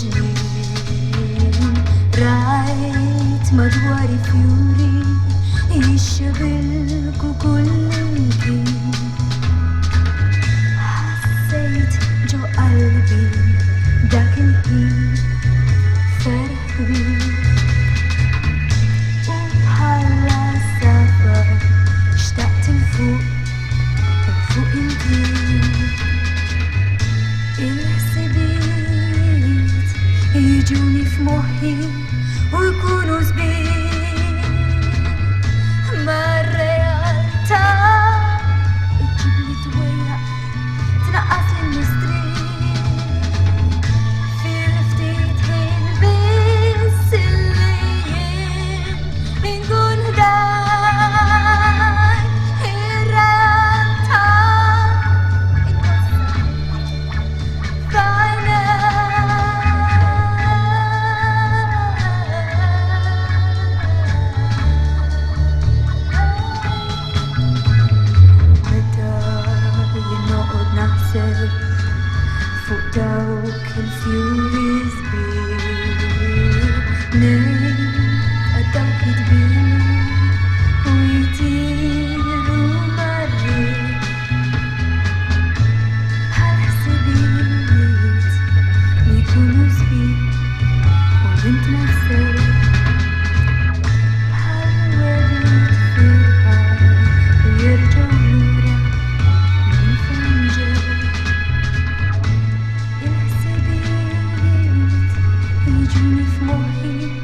الجنين رأيت مدواري فيوري يشبلكوا كل يمكن حسيت جو قلبي داك الحين فرح بيه وبحلا السفر اشتقت لفوق لفوق يمكن الحسابات يجوني في محي ويكونوا زبين مريالتا تجيبلي تويا تنقصلي المسترين في الفتيت حين بس الليل نكون هداي الرانتا فوق دوك الفيوريز بيه نايم قدوك تبينو ويطيروا مريت هالحسابيت يكونوا زبين وبنت نفسك هالورد فيها ويرجعوا نورك من فنجان الحسابات يجوني في محي